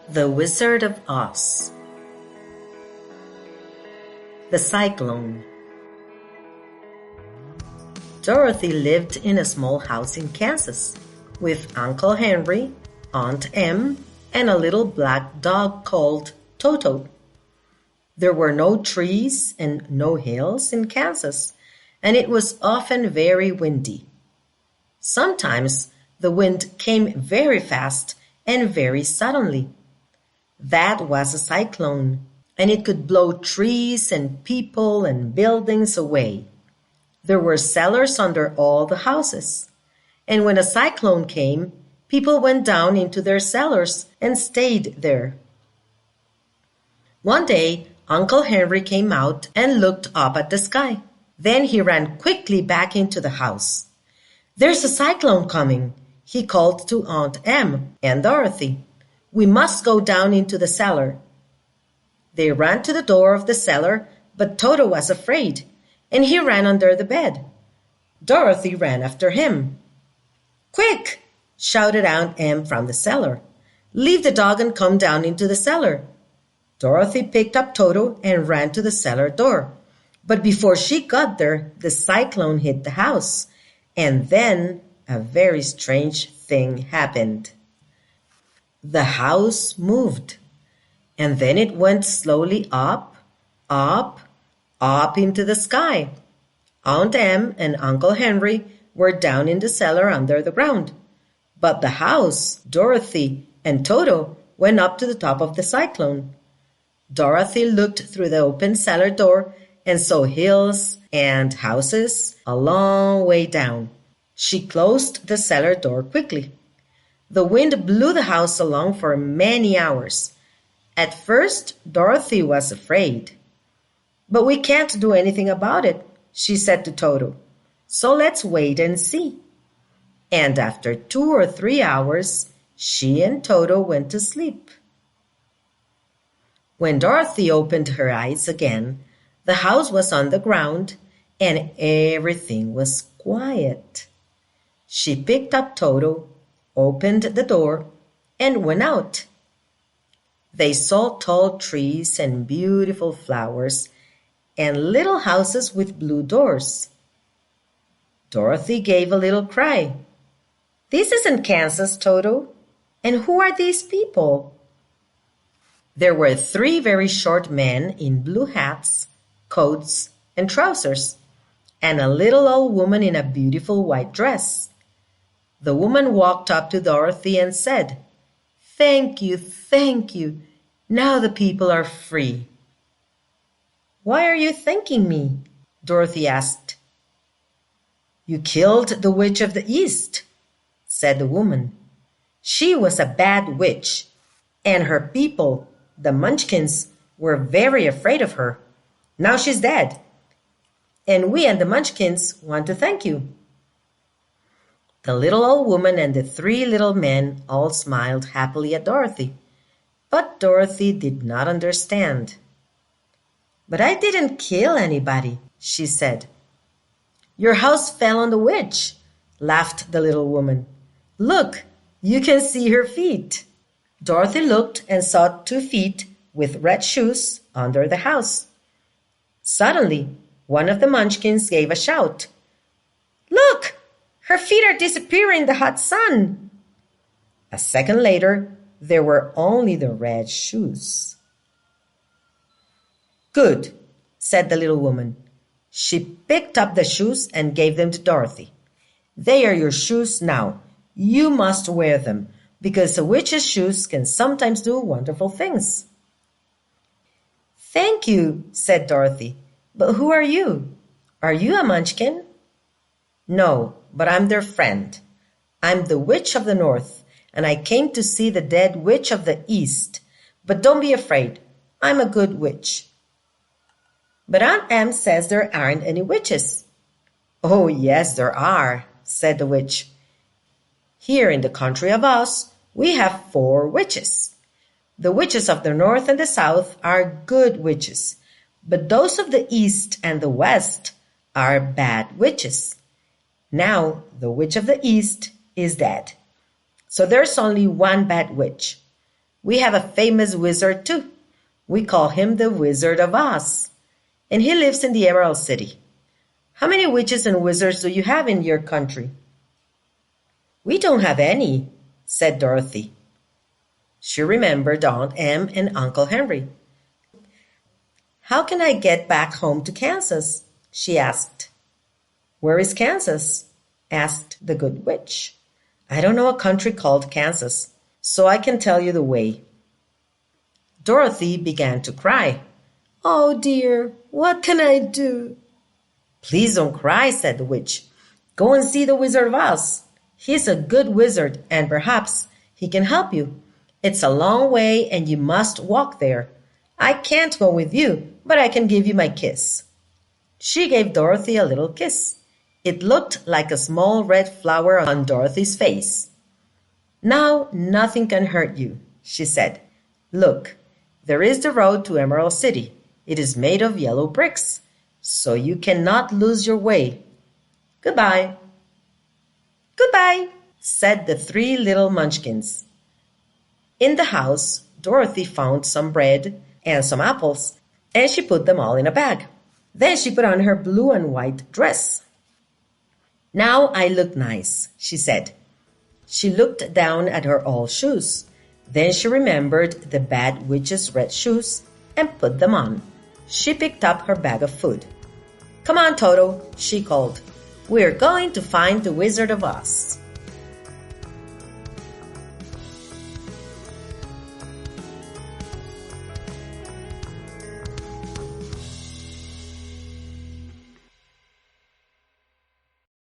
The Wizard of Oz. The Cyclone. Dorothy lived in a small house in Kansas with Uncle Henry, Aunt Em, and a little black dog called Toto. There were no trees and no hills in Kansas, and it was often very windy. Sometimes the wind came very fast and very suddenly. That was a cyclone, and it could blow trees and people and buildings away. There were cellars under all the houses, and when a cyclone came, people went down into their cellars and stayed there. One day, Uncle Henry came out and looked up at the sky. Then he ran quickly back into the house. "There's a cyclone coming," he called to Aunt Em and Dorothy. "We must go down into the cellar." They ran to the door of the cellar, but Toto was afraid, and he ran under the bed. Dorothy ran after him. "Quick!" shouted Aunt Em from the cellar. "Leave the dog and come down into the cellar." Dorothy picked up Toto and ran to the cellar door. But before she got there, the cyclone hit the house, and then a very strange thing happened. The house moved, and then it went slowly up, up, up into the sky. Aunt Em and Uncle Henry were down in the cellar under the ground, but the house, Dorothy, and Toto went up to the top of the cyclone. Dorothy looked through the open cellar door and saw hills and houses a long way down. She closed the cellar door quickly. The wind blew the house along for many hours. At first, Dorothy was afraid. "But we can't do anything about it," she said to Toto. "So let's wait and see." And after 2 or 3 hours, she and Toto went to sleep. When Dorothy opened her eyes again, the house was on the ground and everything was quiet. She picked up Toto, opened the door, and went out. They saw tall trees and beautiful flowers and little houses with blue doors. Dorothy gave a little cry. "This isn't Kansas, Toto. And who are these people?" There were 3 very short men in blue hats, coats, and trousers, and a little old woman in a beautiful white dress. The woman walked up to Dorothy and said, "Thank you, thank you. Now the people are free." "Why are you thanking me?" Dorothy asked. "You killed the witch of the East," said the woman. "She was a bad witch, and her people, the Munchkins, were very afraid of her. Now she's dead, and we and the Munchkins want to thank you." The little old woman and the 3 little men all smiled happily at Dorothy, but Dorothy did not understand. "But I didn't kill anybody," she said. "Your house fell on the witch," laughed the little woman. "Look, you can see her feet." Dorothy looked and saw 2 feet with red shoes under the house. Suddenly, one of the Munchkins gave a shout. "Look! Her feet are disappearing in the hot sun." A second later, there were only the red shoes. "Good," said the little woman. She picked up the shoes and gave them to Dorothy. "They are your shoes now. You must wear them, because a witch's shoes can sometimes do wonderful things." "Thank you," said Dorothy. "But who are you? Are you a Munchkin?" "No, but I'm their friend. I'm the Witch of the North, and I came to see the dead Witch of the East. But don't be afraid. I'm a good witch." "But Aunt Em says there aren't any witches." "Oh, yes, there are," said the witch. "Here in the country of Oz, we have 4 witches. The witches of the North and the South are good witches, but those of the East and the West are bad witches. Now the witch of the East is dead, so there's only one bad witch. We have a famous wizard too. We call him the Wizard of Oz, and he lives in the Emerald City. How many witches and wizards do you have in your country?" "We don't have any," said Dorothy. She remembered Aunt Em and Uncle Henry. "How can I get back home to Kansas?" she asked. "Where is Kansas?" asked the good witch. "I don't know a country called Kansas, so I can tell you the way." Dorothy began to cry. "Oh dear, what can I do?" "Please don't cry," said the witch. "Go and see the Wizard of Oz. He's a good wizard, and perhaps he can help you. It's a long way, and you must walk there. I can't go with you, but I can give you my kiss." She gave Dorothy a little kiss. It looked like a small red flower on Dorothy's face. "Now nothing can hurt you," she said. "Look, there is the road to Emerald City. It is made of yellow bricks, so you cannot lose your way. Goodbye." "Goodbye," said the three little munchkins. In the house, Dorothy found some bread and some apples, and she put them all in a bag. Then she put on her blue and white dress. "Now I look nice," she said. She looked down at her old shoes. Then she remembered the bad witch's red shoes and put them on. She picked up her bag of food. "Come on, Toto," she called. "We're going to find the Wizard of Oz."